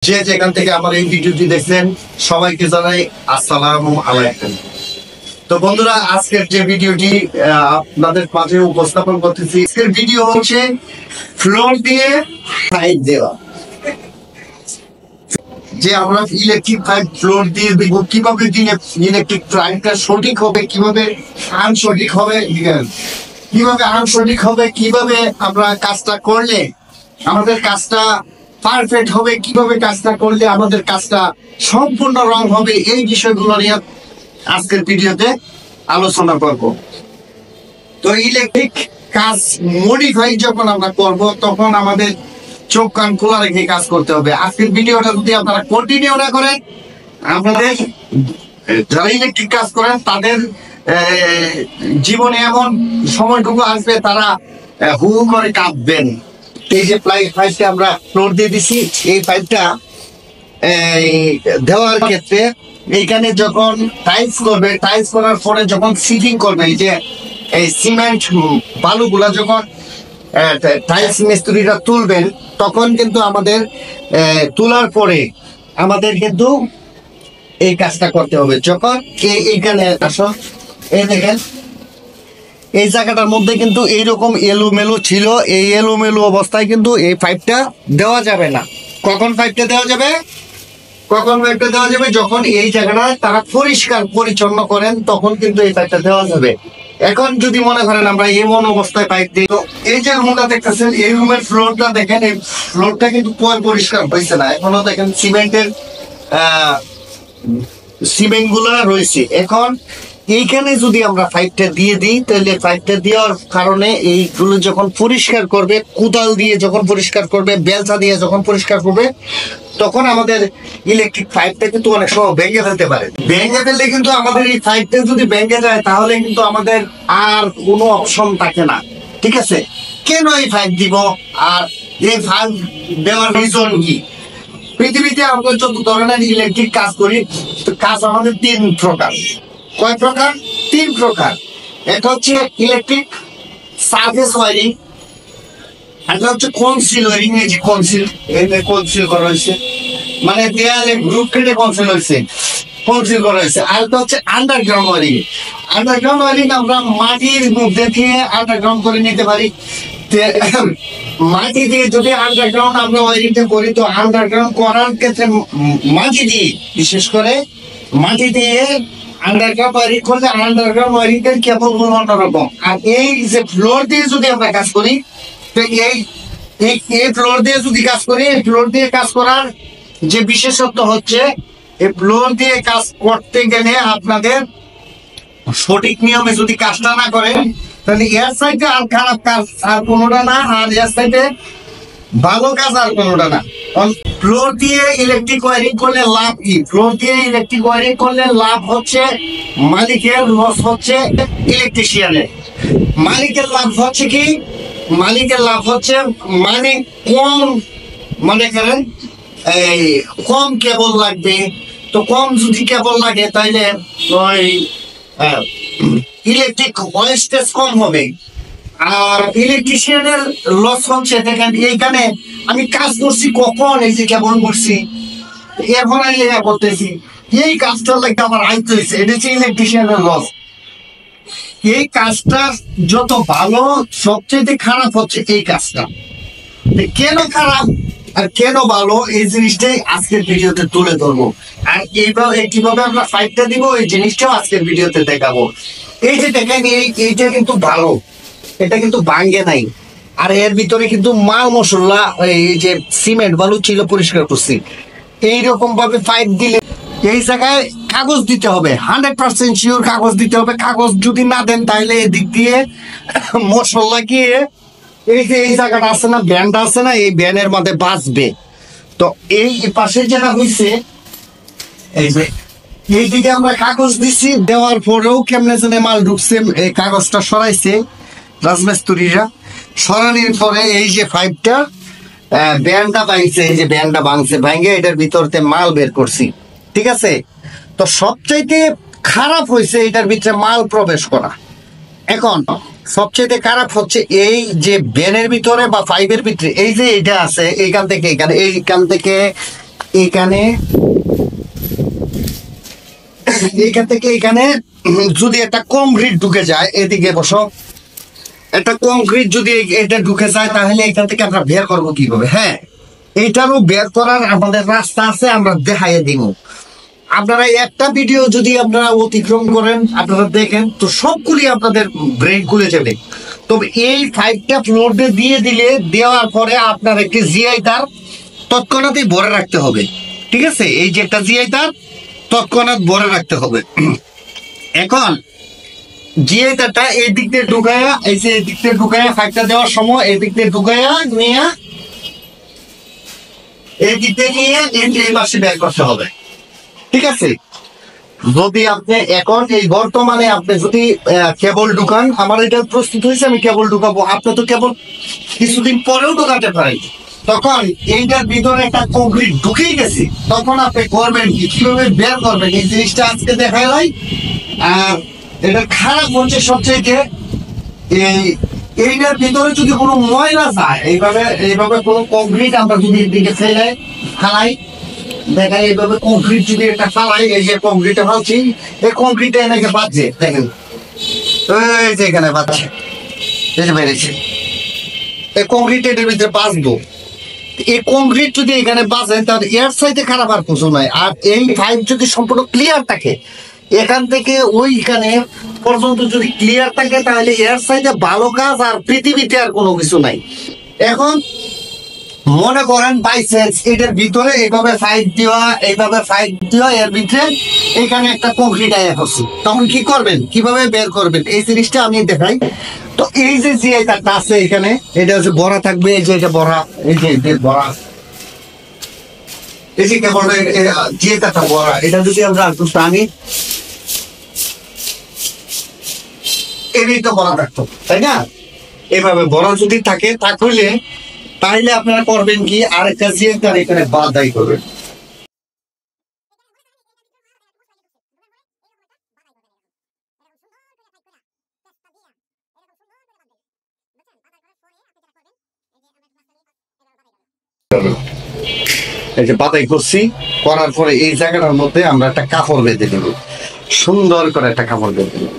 যে যেখান থেকে আমার এই ভিডিওটি দেখছেন সবাইকে জানাই আসসালামু আলাইকুম। তো বন্ধুরা, আজকের যে ভিডিওটি আপনাদের মাঝে উপস্থাপন করতেছি, আজকের ভিডিও হচ্ছে ফ্লোর দিয়ে পাইপ দেওয়া। যে আমরা ইলেকট্রিক পাইপ ফ্লোর দিয়ে দিব, কিভাবে দিলে ইলেকট্রিক পাইপটা সঠিক হবে, কিভাবে আনসঠিক হবে, কিভাবে আমরা কাজটা করলে আমাদের কাজটা পারফেক্ট হবে, কিভাবে কাজটা করলে আমাদের কাজটা সম্পূর্ণ রং হবে, এই বিষয়গুলো নিয়ে আজকের ভিডিওতে আলোচনা করব। তো ইলেকট্রিক কাজ মডিফাই যখন আমরা করব তখন আমাদের চোখ কান খোলা রেখে কাজ করতে হবে। আজকের ভিডিওটা যদি আপনারা কন্টিনিউ না করেন, আপনাদের যারা ইলেকট্রিক কাজ করেন তাদের জীবনে এমন সময়টুকু আসবে তারা হু হু করে কাঁদবেন। এই যে পাইপটা আমরা ফ্লোর দিয়ে দিছি, এই পাইপটা দেওয়ার ক্ষেত্রে এইখানে যখন টাইলস করবে, টাইলস করার পরে যখন সিটিং করবে, এই যে এই সিমেন্ট বালুগুলা যখন টাইলস মিস্ত্রিরা তুলবেন, তখন কিন্তু আমাদের তোলার পরে আমাদের কিন্তু এই কাজটা করতে হবে। যখন এইখানে আসো, এই দেখেন এই জায়গাটার মধ্যে কিন্তু এইরকম এলোমেলো ছিল, এই এলোমেলো অবস্থায় কিন্তু এই পাইপটা দেওয়া যাবে না। কখন পাইপটা দেওয়া যাবে? যখন এই জায়গাটা তারা পরিষ্কার পরিচ্ছন্ন করেন, তখন কিন্তু এই পাইপটা দেওয়া যাবে। এখন যদি মনে করেন আমরা এমন অবস্থায় পাইপ দিই, তো এই যে রুমটা দেখতেছেন, এই রুমের ফ্লোরটা দেখেন, এই ফ্লোরটা কিন্তু পরিষ্কার হয়েছে না, এখনো দেখেন সিমেন্ট গুলা রয়েছে। এখন এইখানে যদি আমরা পাইপটা দিয়ে দিই, তাহলে পাইপটা দেওয়ার কারণে এইগুলো যখন পরিষ্কার করবে, কোদাল দিয়ে যখন পরিষ্কার করবে, বেলচা দিয়ে যখন পরিষ্কার করবে, তখন আমাদের ইলেকট্রিক পাইপটা কিন্তু অনেক সময় ভেঙে ফেলতে পারে। ভেঙে ফেললে কিন্তু আমাদের এই পাইপটা যদি ভেঙে যায়, তাহলে কিন্তু আমাদের আর কোনো অপশন থাকে না। ঠিক আছে, কেন এই পাইপ দিব আর এই পাইপ দেওয়ার রিজন কি? পৃথিবীতে আমরা যত ধরনের ইলেকট্রিক কাজ করি, কাজ আমাদের তিন প্রকার। কয় প্রকার? তিন প্রকার। এটা হচ্ছে ইলেকট্রিক সার্ফেস ওয়ারিং, এটা হচ্ছে কনসিল ওয়ারিং। এই যে কনসিল, এই যে কনসিল করা হয়েছে, মানে দেয়ালে গ্রুপ কেটে কনসিল করা হয়েছে। আর এটা হচ্ছে আন্ডারগ্রাউন্ড ওয়ারিং। আন্ডারগ্রাউন্ড ওয়ারিং আমরা মাটির মধ্যে দিয়ে আন্ডারগ্রাউন্ড করে নিতে পারি। মাটি দিয়ে যদি আন্ডারগ্রাউন্ড আমরা ওয়ারিংটা করি, তো আন্ডারগ্রাউন্ড করার ক্ষেত্রে মাটি দিয়ে, বিশেষ করে মাটি দিয়ে আন্ডারগ্রাউন্ড ওয়ারিং করলে আন্ডারগ্রাউন্ড ওয়ারিং এর কেবল অন্যরকম। আর এই যে ফ্লোর দিয়ে যদি আমরা কাজ করি, তো এই ফ্লোর দিয়ে যদি কাজ করি, এই ফ্লোর দিয়ে কাজ করার যে বিশেষত্ব হচ্ছে, এই ফ্লোর দিয়ে কাজ করতে গেলে আপনাদের সঠিক নিয়মে যদি কাজটা না করেন, তাহলে এর সাইডে আর খারাপ কাজ আর কোনোটা না, আর এর সাইডে ভালো কাজ আর কোনোটা না। ফ্লোর দিয়ে ইলেকট্রিক ওয়ারিং করলে লাভ কি? ফ্লোর দিয়ে ইলেকট্রিক ওয়ারিং করলে লাভ হচ্ছে মালিকের, লস হচ্ছে ইলেকট্রিশিয়ানের। মালিকের লাভ হচ্ছে কি? মালিকের লাভ হচ্ছে মানে কম, মনে করেন এই কম কেবল লাগবে। তো কম যদি কেবল লাগে, তাইলে ওই ইলেকট্রিক ওয়েস্টেজ কম হবে। আর ইলেকট্রিশিয়ানের লস হচ্ছে, দেখেন এইখানে আমি কাজ করছি কখন, এই যে কেবল করছি, এরপর করতেছি, এই কাজটার লাগে আমার আইতে হয়েছে, এটা হচ্ছে ইলেকট্রিশিয়ানের লস। এই কাজটা যত ভালো, সবচেয়ে খারাপ হচ্ছে এই কাজটা। কেন খারাপ আর কেন ভালো, এই জিনিসটাই আজকের ভিডিওতে তুলে ধরবো। আর কিভাবে আমরা ফাইটটা দিব, এই জিনিসটাও আজকের ভিডিওতে দেখাবো। এই যে দেখেন, এইটা কিন্তু ভালো, এটা কিন্তু ভাঙ্গে নাই। আর এর ভিতরে কিন্তু মাল মশলা, এই যে সিমেন্ট বালু ছিল, পরিষ্কার করছি। এইরকম ভাবে পাইপ দিলে এই জায়গায় কাগজ দিতে হবে, 100% শিওর কাগজ দিতে হবে। কাগজ যদি না দেন, তাহলে এদিক দিয়ে মশলা গিয়ে এই যে এই জায়গাটা আছে না, ব্যান্ড আছে না, এই ব্যানের মধ্যে বাঁচবে। তো এই পাশে যেটা হয়েছে, এই যে এইদিকে আমরা কাগজ দিচ্ছি, দেওয়ার পরেও কেমনে যেন মাল ঢুকছে, এই কাগজটা সরাইছে রাজমিস্ত্রিরা। সরানোর পরে এই যে পাইপটা ব্যান্ডটা ভাঙছে, এই যে ব্যান্ডটা ভাঙে এটার ভিতরতে মাল বের করছি। ঠিক আছে, তো সবচাইতে খারাপ হয়েছে এটার ভিতরে মাল প্রবেশ করা। এখন সবচেয়ে খারাপ হচ্ছে এই যে ব্যানের ভিতরে বা পাইপের ভিতরে, এই যে এটা আছে, এইখান থেকে এখানে এইখান থেকে এখানে যদি একটা কংক্রিট ঢুকে যায়, এদিকে বসো, একটা কংক্রিট যদি এটা ঢুকে যায় তাহলে এখান থেকে আমরা বের করবো কিভাবে? হ্যাঁ, এইটারও বের করার আমাদের রাস্তা আছে, আমরা দেখাইয়ে দিব। আপনারা একটা ভিডিও যদি আপনারা অতিক্রম করেন, আপনারা দেখেন, তো সবগুলি আপনাদের ব্রেন খুলে যাবে। তবে এই 5টা ফ্লোর দিয়ে দিলে, দেওয়ার পরে আপনার একটি জিআই তার তৎক্ষণাৎই ভরে রাখতে হবে। ঠিক আছে, এই যে একটা জিআই তার তৎক্ষণাৎ ভরে রাখতে হবে। এখন জিআই তারটা এই দিক দিয়ে ঢুকাইয়া, এই যে এই দিক দিয়ে ঢুকাইয়া 5টা দেওয়ার সময় এই দিক দিয়ে ঢুকাইয়া নিয়ে এই দিক দিয়ে নিয়ে এই পাশে বের করতে হবে। ঠিক আছে, যদি আপনি এখন এই বর্তমানে আপনি যদি কেবল ঢুকান, আমার এটা প্রস্তুত হয়েছে, আমি কেবল ঢুকাবো, আপনি তো কেবল কিছুদিন পরেও ঢুকাতে পারেন, তখন এইটার ভিতরে একটা কংক্রিট ঢুকেই গেছে, তখন আপনি করবেন কি, কিভাবে বের করবেন, এই জিনিসটা আজকে দেখাই। আর এটা খারাপ হচ্ছে সবচেয়ে এইটার ভিতরে যদি কোনো ময়লা যায়, এইভাবে কোনো কংক্রিট আমরা যদি এদিকে ফেলাই, দেখাই এইভাবে কংক্রিট যদি একটা ফালাই, এই যে কংক্রিটে ফালছি, এই কংক্রিটে এনেকে বাজছে, দেখেন এই যে এখানে বাজছে, এই যে বেড়েছে, এই কংক্রিট এটার ভিতরে বাজবো। এই কংক্রিট যদি এখানে বাজে তাহলে এর সাইডে খারাপ আর কিছু নয়। আর এই 5 যদি সম্পূর্ণ ক্লিয়ার থাকে, এখান থেকে ওইখানে পর্যন্ত যদি ক্লিয়ার থাকে, তাহলে এর সাইডে ভালো কাজ আর পৃথিবীতে আর কোনো কিছু নাই। এখন মনে করেন বাই চান্স এটার ভিতরে এইভাবে ফাইট দেওয়া, এর ভিতরে এখানে একটা কংক্রিট আয়া করছে, তখন কি করবেন, কিভাবে বের করবেন, এই জিনিসটা আমি দেখাই। তো এই যে জিআই তারটা আছে এখানে, এটা হচ্ছে বড়া থাকবে, এই যে এটা বড়া, এই যে বড়া, এই যে কেবল জিআই তারটা বড়া, এটা যদি আমরা একটু টানি, এটাই তো বড়া থাকতো, তাই না? এভাবে বড়া যদি থাকে, তাহলে আপনারা করবেন কি, আরেকটা জিআই তার এখানে বাধাই করবেন। এই যে বাধাই করছি, করার পরে এই জায়গাটার মধ্যে আমরা একটা কাপড় বেঁধে দেব, সুন্দর করে একটা কাপড় বেঁধে দেব।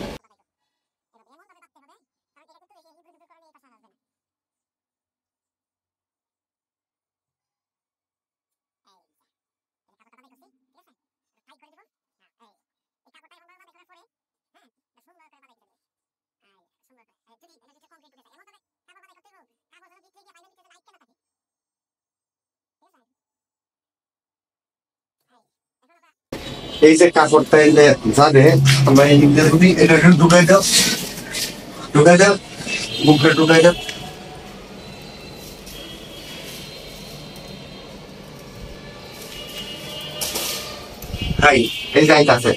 এই যে কাপড়টা এলে যাবে, আমরা এই দিক দিয়ে এটা ঢুকাই দাও, বুকটা ঢুকাই দাও। এই যাইতাছে,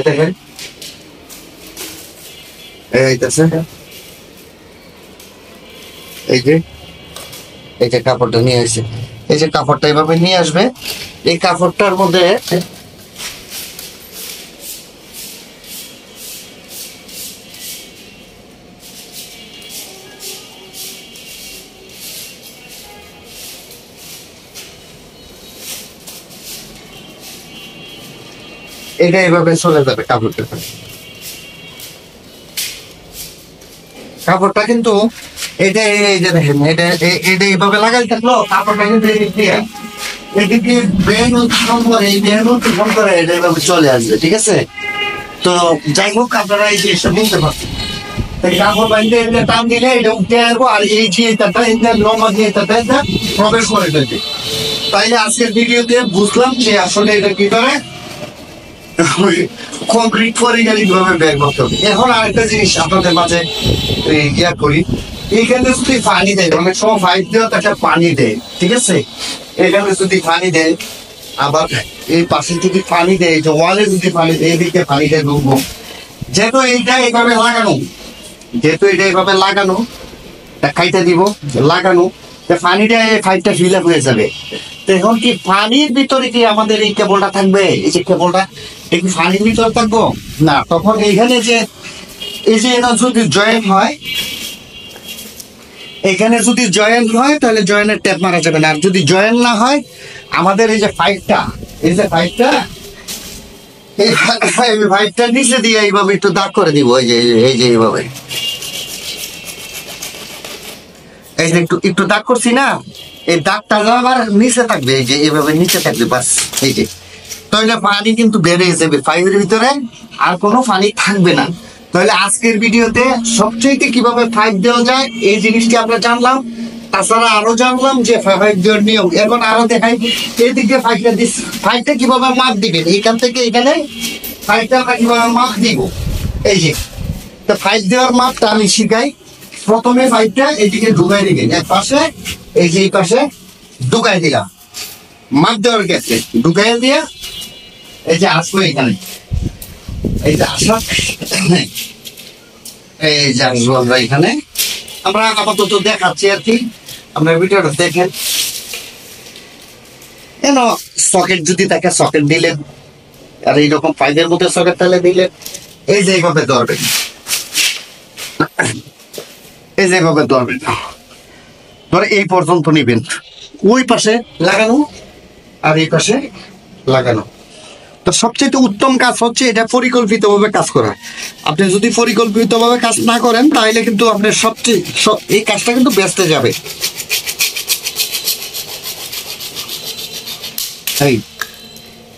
দেখেন এই যে কাপড়টা নিয়ে আসছে, এই যে কাপড়টা এইভাবে নিয়ে আসবে, এই কাপড়টার মধ্যে এটা এইভাবে চলে যাবে। কাপড়টা কিন্তু এটা এই যে দেখেন, এটা এইভাবে লাগাই থাকলো, কাপড়টা কিন্তু এদিকে ব্রেন উৎপন্ন করে, এই ব্রেন উৎপন্ন করে এটা এইভাবে চলে আসবে। ঠিক আছে, তো যাই হোক, আপনারা এই জিনিসটা বুঝতে পারছেন। কাপড় বাঁধতে টান দিলে এটা উঠে আসবো, আর এই যে লম্বা দিয়ে প্রবেশ করে ফেলবে। তাইলে আজকের ভিডিওতে বুঝলাম যে আসলে এটা কি করে কংক্রিট পরিগালি ভাবে বের করতে হবে। এখন আরেকটা জিনিস আপনাদের মাঝে ইয়া করি, এখানে যদি পানি দেয়, অনেক সময় পাইপ দেওয়া তাকে পানি দেয়। ঠিক আছে, এখানে যদি পানি দেয়, আবার এই পাশে যদি পানি দেয়, যে ওয়ালে যদি পানি দেয়, এদিকে পানি দেয় ঢুকবো। যেহেতু এটা এইভাবে লাগানো, খাইতে দিব লাগানো, পানিটা পাইপটা ফিল আপ হয়ে যাবে। তো এখন কি পানির ভিতরে কি আমাদের এই কেবলটা থাকবে? এই যে কেবলটা কি পানির ভিতরে থাকবো না, তখন এইখানে যে এই যে এটা যদি জয়েন্ট হয়, এখানে যদি জয়েন হয় তাহলে জয়েনের ট্যাপ মারা যাবে না, আর যদি জয়েন না হয় আমাদের এই যে পাইপটা, এই যে পাইপটা, এই পাইপটা নিচে দিয়ে এইভাবে একটু দাগ করে দিব। এই যে এইভাবে, এই যে একটু দাগ করছি না, এই দাগটা আবার নিচে থাকবে, এই যে এইভাবে নিচে থাকবে বাস। এই যে তাহলে পানি কিন্তু বেড়ে যাবে পাইপের ভিতরে, আর কোনো পানি থাকবে না। তাহলে আজকের ভিডিওতে সবচেয়ে কিভাবে পাইপ দেওয়া যায় এই জিনিসটি আমরা জানলাম। তাছাড়া আরো জানলাম যে পাইপ দেওয়ার নিয়ম। এখন আরো দেখাই এদিকে পাইপটা দিচ্ছি, পাইপটা কিভাবে মাপ দিবেন এখান থেকে এখানে পাইপটা আমরা কিভাবে মাপ দিব। এই যে তো পাইপ দেওয়ার মাপটা আমি শিখাই। প্রথমে পাইপটা এদিকে ঢুকাই দিবেন এক পাশে, এই যে এই পাশে ঢুকাই দিলাম মাপ দেওয়ার ক্ষেত্রে। ঢুকাই দিয়া এই যে আসবো এখানে, এই যে আসা, এই যে আসবো আমরা এখানে। আমরা আপাতত দেখাচ্ছি আর কি, আপনার ভিডিওটা দেখেন। কেন সকেট যদি থাকে সকেট দিলেন, আর এইরকম পাইপের মধ্যে সকেট তাহলে দিলেন। এই যে এইভাবে ধরবেন, এই যে এইভাবে ধরবেন, ধরে এই পর্যন্ত নিবেন, ওই পাশে লাগানো আর এই পাশে লাগানো। তো সবচেয়ে উত্তম কাজ হচ্ছে এটা পরিকল্পিতভাবে কাজ করা। আপনি যদি পরিকল্পিতভাবে কাজ না করেন তাহলে কিন্তু আপনার সবচেয়ে এই কাজটা কিন্তু ব্যস্ত যাবে।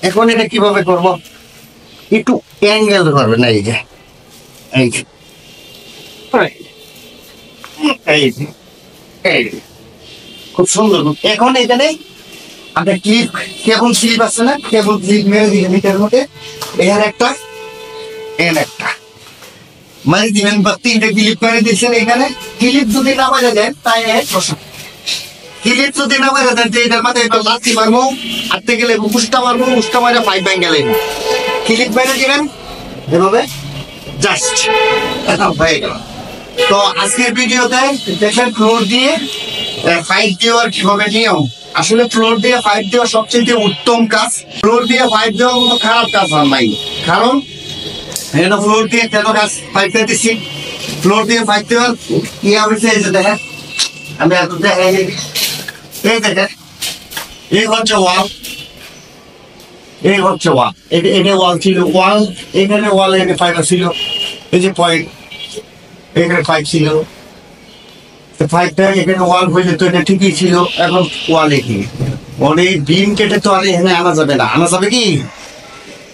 এখন এটা কিভাবে করব, একটু অ্যাঙ্গেল করবে না, এই যে খুব সুন্দর। এখন এখানে আপনার ক্লিপ, কেবল ক্লিপ আছে না, কেবল ক্লিপ মেরে দিবেন মিটার মধ্যে, এখানে একটা এখানে একটা মারি দিবেন, বা তিনটে ক্লিপ মেরে দিচ্ছেন এখানে। ক্লিপ যদি না মারা দেন তাই ক্লিপ যদি না মারা দেন এটার মাথায় এবার লাথি মারবো, হাঁটতে গেলে উষ্টা মারবো, উষ্টা মারে পাইপ ব্যাঙ্গে লাগবে। ক্লিপ মেরে দিবেন এভাবে, জাস্ট হয়ে গেল। তো আজকের ভিডিওতে দেখেন ফ্লোর দিয়ে পাইপ দেওয়ার কিভাবে নিয়ম। আসলে ফ্লোর দিয়ে পাইপ দেওয়া সবচেয়ে উত্তম কাজ। ফ্লোর দিয়ে পাইপ দেওয়া কোনো খারাপ কাজ নাই, কারণ ফ্লোর দিয়ে কেন কাজ পাইপ দিচ্ছি, ফ্লোর দিয়ে পাইপ দেওয়ার ইয়ে হয়েছে। এই যে দেখেন, আমি এখন দেখাই, এই দেখেন এই হচ্ছে ওয়াল, এই হচ্ছে ওয়াল, এটা ওয়াল ছিল, ওয়াল এখানে ওয়াল এখানে পাইপ ছিল, এই যে পয়েন্ট এখানে পাইপ ছিল, পাইপটা এখানে ওয়াল হয়ে যেত, এটা ঠিকই ছিল। এখন ওয়াল এখানে অনেক বিম কেটে তো আর এখানে আনা যাবে না। আনা যাবে কি,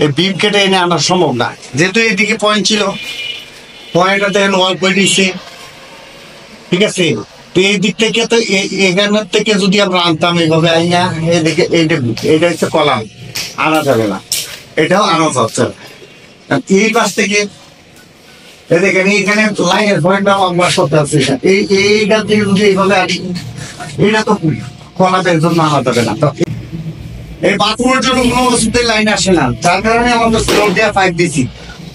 এই বিম কেটে এনে আনা সম্ভব না, যেহেতু এদিকে পয়েন্ট ছিল, পয়েন্টটা দেখেন ওয়াল করে দিচ্ছে, ঠিক আছে। তো এই দিক থেকে তো এখানের থেকে যদি আমরা আনতাম এইভাবে আইয়া, এদিকে এইটা হচ্ছে কলাম, আনা যাবে না, এটাও আনা যাচ্ছে। এই পাশ থেকে দেখেন এইখানে লাইনের পয়েন্টটা আমরা করতে পারছি, এইটা থেকে যদি এইভাবে আনি, এটা তো কলাপের জন্য আনা যাবে না। তো এই বাথরুমের জন্য কোনো ওষুধের লাইন আসে না, যার কারণে আমাদের ফ্লোর দেওয়া পাইপ দিচ্ছি।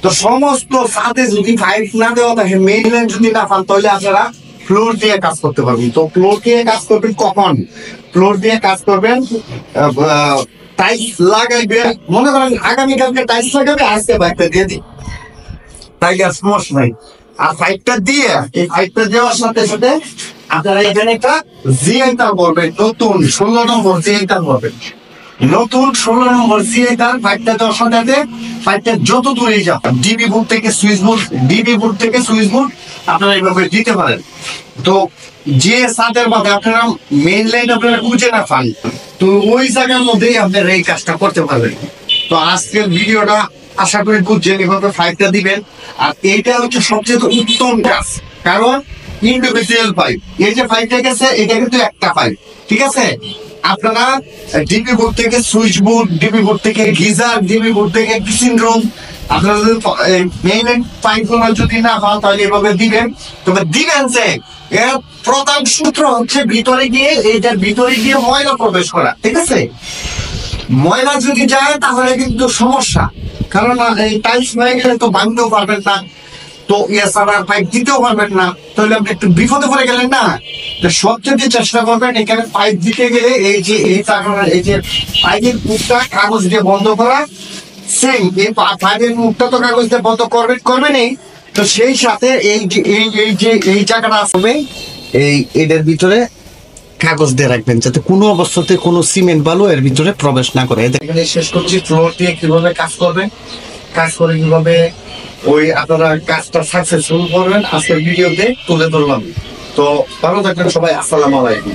তো সমস্ত সাথে যদি পাইপ না দেওয়া থাকে, মেইন লাইন যদি না পান, তাহলে আপনারা ফ্লোর দিয়ে কাজ করতে পারবেন। তো ফ্লোর দিয়ে কাজ করবেন কখন, ফ্লোর দিয়ে কাজ করবেন টাইলস লাগাইবে, মনে করেন আগামীকালকে টাইলস লাগাবে, আজকে পাইপটা দিয়ে দিই, তাইলে আর সমস্যা নাই। আর পাইপটা দিয়ে, এই পাইপটা দেওয়ার সাথে সাথে আপনারা এখানে একটা জিআই তার করবেন, নতুন 16 নম্বর জিআই তার করবেন, নতুন 16 নম্বর জিআই তার পাইপটা দেওয়ার সাথে পাইপটা যত দূরে যাও, ডিবি বোর্ড থেকে সুইচ বোর্ড, ডিবি বোর্ড থেকে সুইচ বোর্ড আপনারা এইভাবে দিতে পারেন। তো যে সাদের মধ্যে আপনারা মেইন লাইন আপনারা খুঁজে না পান, তো ওই জায়গার মধ্যেই আপনারা এই কাজটা করতে পারবেন। তো আজকের ভিডিওটা আশা করি বুঝছেন, এভাবে পাইপটা দিবেন। আর এইটা হচ্ছে সবচেয়ে উত্তম কাজ, কারণ ইন্ডিভিজুয়াল পাইপ, এই যে পাইপটা গেছে এটা কিন্তু একটা পাইপ, ঠিক আছে। আপনারা ডিবি বোর্ড থেকে সুইচ বোর্ড, ডিবি বোর্ড থেকে গিজার, ডিবি বোর্ড থেকে কিচেন রুম, আপনারা যদি মেইন পাইপ গুলো যদি না পান তাহলে এভাবে দিবেন। তবে দিবেন যে এর প্রধান সূত্র হচ্ছে ভিতরে গিয়ে, এইটার ভিতরে গিয়ে ময়লা প্রবেশ করা, ঠিক আছে। ময়লা যদি যায় তাহলে কিন্তু সমস্যা, কারণ এই টাইলস হয়ে গেলে তো ভাঙতেও পারবেন না, তো এছাড়া পাইপ দিতেও পারবেন না, তাহলে আপনি একটু বিপদে পড়ে গেলেন না। সবচেয়ে চেষ্টা করবেন এখানে পাইপ দিতে গেলে এই যে এই যে পাইপের মুখটা কাগজ দিয়ে বন্ধ করা, সেম এই পাইপের মুখটা তো কাগজ দিয়ে বন্ধ করবেনই। তো সেই সাথে এই যে এই জায়গাটা আসবে, এটার ভিতরে কাগজ দিয়ে রাখবেন যাতে কোনো অবস্থাতে কোনো সিমেন্ট বালু এর ভিতরে প্রবেশ না করে। এখানে শেষ করছি ফ্লোর দিয়ে কিভাবে কাজ করবেন, কাজ করে কিভাবে আপনারা কাজটা সাকসেসফুল করবেন আজকের ভিডিওতে তুলে ধরলাম। তো ভালো থাকবেন সবাই, আসসালামু আলাইকুম।